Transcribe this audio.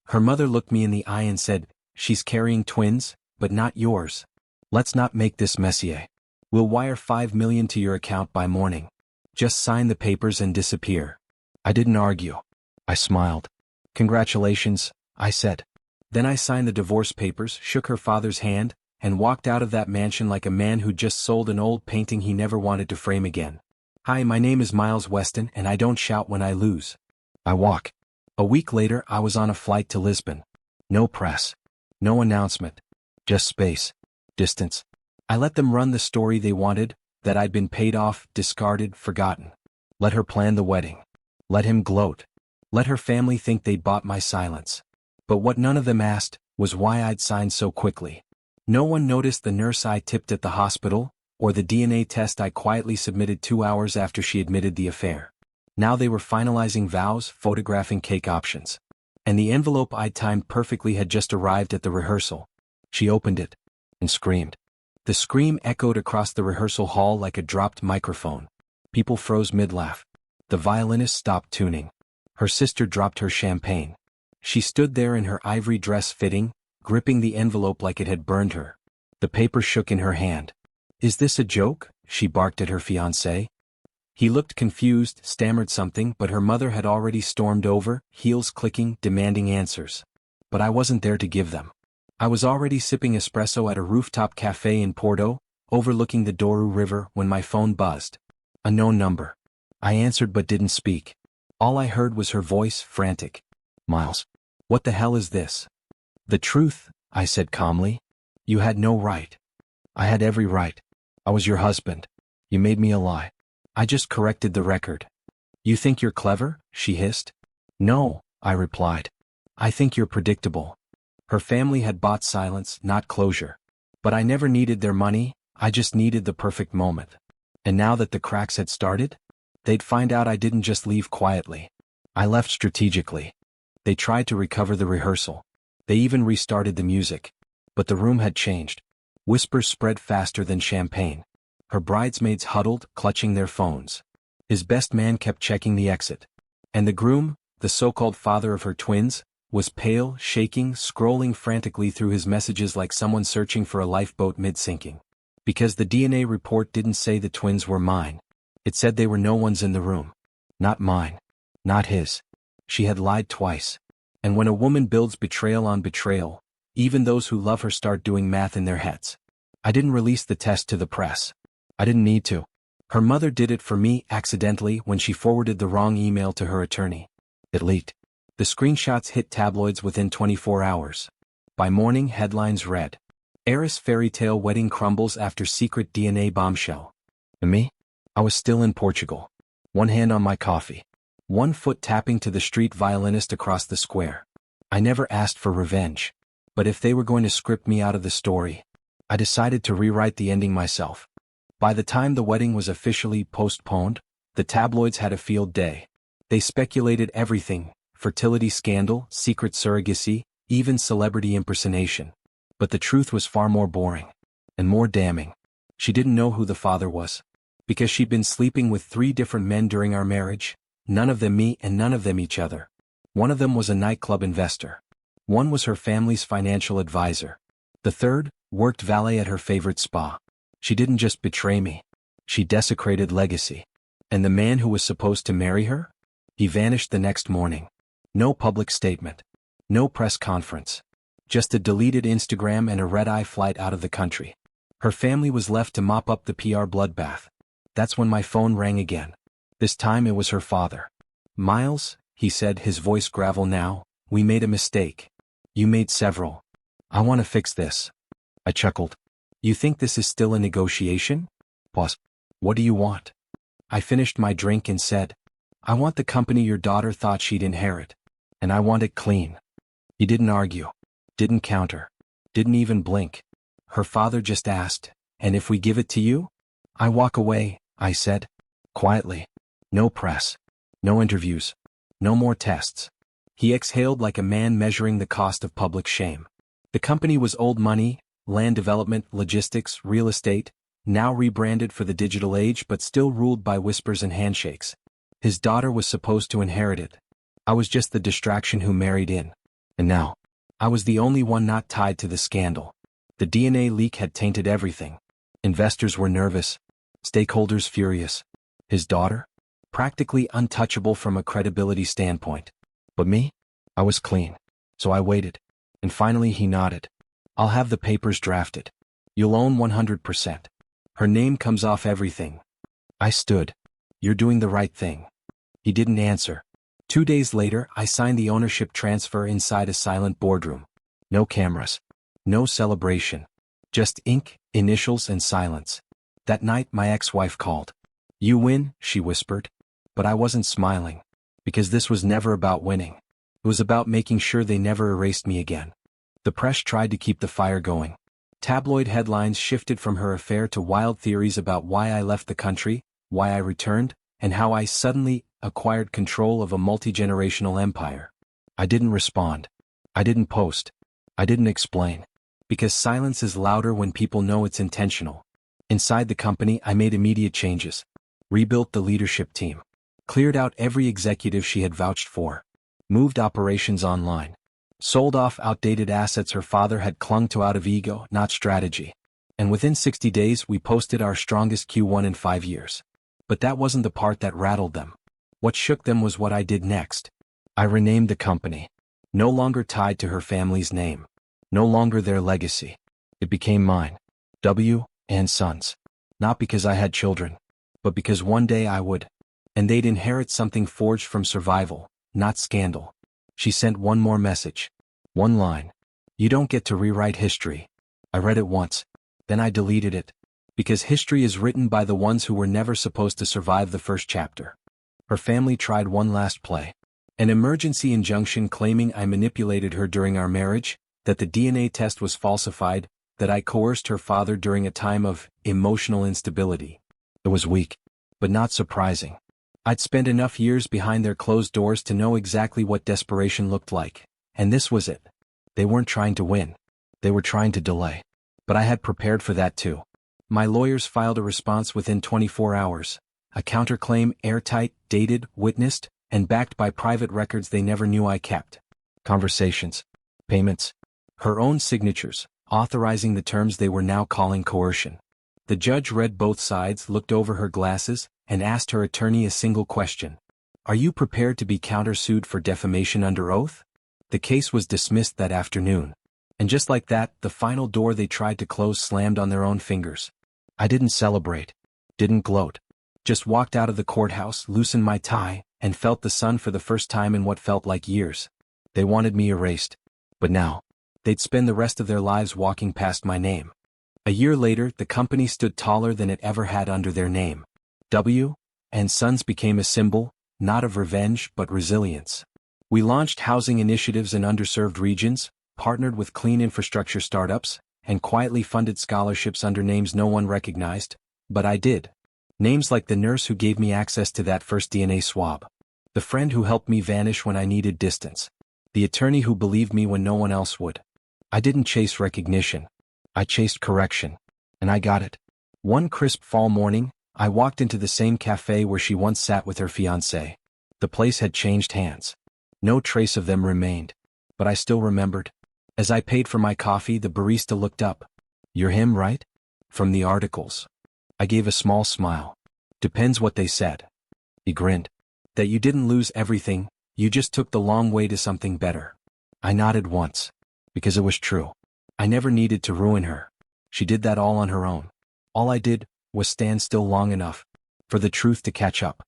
Her mother looked me in the eye and said, "She's carrying twins, but not yours. Let's not make this messier. We'll wire 5 million to your account by morning. Just sign the papers and disappear." I didn't argue. I smiled. "Congratulations," I said. Then I signed the divorce papers, shook her father's hand, and walked out of that mansion like a man who just sold an old painting he never wanted to frame again. "Hi, my name is Miles Weston and I don't shout when I lose. I walk." A week later I was on a flight to Lisbon. No press. No announcement. Just space. Distance. I let them run the story they wanted, that I'd been paid off, discarded, forgotten. Let her plan the wedding. Let him gloat. Let her family think they'd bought my silence. But what none of them asked was why I'd signed so quickly. No one noticed the nurse I tipped at the hospital, or the DNA test I quietly submitted 2 hours after she admitted the affair. Now they were finalizing vows, photographing cake options. And the envelope I'd timed perfectly had just arrived at the rehearsal. She opened it and screamed. The scream echoed across the rehearsal hall like a dropped microphone. People froze mid-laugh. The violinist stopped tuning. Her sister dropped her champagne. She stood there in her ivory dress fitting, gripping the envelope like it had burned her. The paper shook in her hand. "Is this a joke?" she barked at her fiancé. He looked confused, stammered something, but her mother had already stormed over, heels clicking, demanding answers. But I wasn't there to give them. I was already sipping espresso at a rooftop cafe in Porto, overlooking the Douro River, when my phone buzzed. A known number. I answered but didn't speak. All I heard was her voice, frantic. "Miles. What the hell is this?" "The truth," I said calmly. "You had no right." "I had every right. I was your husband. You made me a lie. I just corrected the record." "You think you're clever?" she hissed. "No," I replied. "I think you're predictable." Her family had bought silence, not closure. But I never needed their money, I just needed the perfect moment. And now that the cracks had started, they'd find out I didn't just leave quietly. I left strategically. They tried to recover the rehearsal. They even restarted the music. But the room had changed. Whispers spread faster than champagne. Her bridesmaids huddled, clutching their phones. His best man kept checking the exit. And the groom, the so-called father of her twins, was pale, shaking, scrolling frantically through his messages like someone searching for a lifeboat mid-sinking. Because the DNA report didn't say the twins were mine. It said they were no one's in the room. Not mine. Not his. She had lied twice. And when a woman builds betrayal on betrayal, even those who love her start doing math in their heads. I didn't release the test to the press. I didn't need to. Her mother did it for me accidentally when she forwarded the wrong email to her attorney. It leaked. The screenshots hit tabloids within 24 hours. By morning, headlines read, "Heiress fairy tale wedding crumbles after secret DNA bombshell." And me? I was still in Portugal. One hand on my coffee. One foot tapping to the street violinist across the square. I never asked for revenge. But if they were going to script me out of the story, I decided to rewrite the ending myself. By the time the wedding was officially postponed, the tabloids had a field day. They speculated everything: fertility scandal, secret surrogacy, even celebrity impersonation. But the truth was far more boring. And more damning. She didn't know who the father was. Because she'd been sleeping with 3 different men during our marriage, none of them me and none of them each other. One of them was a nightclub investor. One was her family's financial advisor. The third worked valet at her favorite spa. She didn't just betray me. She desecrated legacy. And the man who was supposed to marry her? He vanished the next morning. No public statement. No press conference. Just a deleted Instagram and a red-eye flight out of the country. Her family was left to mop up the PR bloodbath. That's when my phone rang again. This time it was her father. "Miles," he said, his voice gravel now, "we made a mistake. You made several. I want to fix this." I chuckled. "You think this is still a negotiation?" Pause. "What do you want?" I finished my drink and said, "I want the company your daughter thought she'd inherit. And I want it clean." He didn't argue. Didn't counter. Didn't even blink. Her father just asked, "And if we give it to you?" "I walk away," I said. Quietly. No press. No interviews. No more tests. He exhaled like a man measuring the cost of public shame. The company was old money, land development, logistics, real estate, now rebranded for the digital age but still ruled by whispers and handshakes. His daughter was supposed to inherit it. I was just the distraction who married in. And now, I was the only one not tied to the scandal. The DNA leak had tainted everything. Investors were nervous. Stakeholders furious. His daughter? Practically untouchable from a credibility standpoint. But me? I was clean. So I waited. And finally he nodded. I'll have the papers drafted. You'll own 100%. Her name comes off everything. I stood. You're doing the right thing. He didn't answer. 2 days later, I signed the ownership transfer inside a silent boardroom. No cameras. No celebration. Just ink, initials, and silence. That night, my ex-wife called. You win, she whispered. But I wasn't smiling. Because this was never about winning. It was about making sure they never erased me again. The press tried to keep the fire going. Tabloid headlines shifted from her affair to wild theories about why I left the country, why I returned, and how I suddenly acquired control of a multi-generational empire. I didn't respond. I didn't post. I didn't explain. Because silence is louder when people know it's intentional. Inside the company, I made immediate changes. Rebuilt the leadership team. Cleared out every executive she had vouched for. Moved operations online. Sold off outdated assets her father had clung to out of ego, not strategy. And within 60 days, we posted our strongest Q1 in 5 years. But that wasn't the part that rattled them. What shook them was what I did next. I renamed the company. No longer tied to her family's name. No longer their legacy. It became mine. W. and Sons. Not because I had children, but because one day I would. And they'd inherit something forged from survival, not scandal. She sent one more message. One line. You don't get to rewrite history. I read it once. Then I deleted it. Because history is written by the ones who were never supposed to survive the first chapter. Her family tried one last play. An emergency injunction claiming I manipulated her during our marriage, that the DNA test was falsified, that I coerced her father during a time of emotional instability. It was weak, but not surprising. I'd spent enough years behind their closed doors to know exactly what desperation looked like, and this was it. They weren't trying to win. They were trying to delay. But I had prepared for that too. My lawyers filed a response within 24 hours. A counterclaim airtight, dated, witnessed, and backed by private records they never knew I kept. Conversations. Payments. Her own signatures, authorizing the terms they were now calling coercion. The judge read both sides, looked over her glasses, and asked her attorney a single question. Are you prepared to be countersued for defamation under oath? The case was dismissed that afternoon. And just like that, the final door they tried to close slammed on their own fingers. I didn't celebrate. Didn't gloat. Just walked out of the courthouse, loosened my tie, and felt the sun for the first time in what felt like years. They wanted me erased. But now, they'd spend the rest of their lives walking past my name. A year later, the company stood taller than it ever had under their name. W. and Sons became a symbol, not of revenge but resilience. We launched housing initiatives in underserved regions, partnered with clean infrastructure startups, and quietly funded scholarships under names no one recognized, but I did. Names like the nurse who gave me access to that first DNA swab. The friend who helped me vanish when I needed distance. The attorney who believed me when no one else would. I didn't chase recognition. I chased correction. And I got it. One crisp fall morning, I walked into the same cafe where she once sat with her fiancé. The place had changed hands. No trace of them remained. But I still remembered. As I paid for my coffee, the barista looked up. You're him, right? From the articles. I gave a small smile. Depends what they said. He grinned. That you didn't lose everything, you just took the long way to something better. I nodded once. Because it was true. I never needed to ruin her. She did that all on her own. All I did was stand still long enough for the truth to catch up.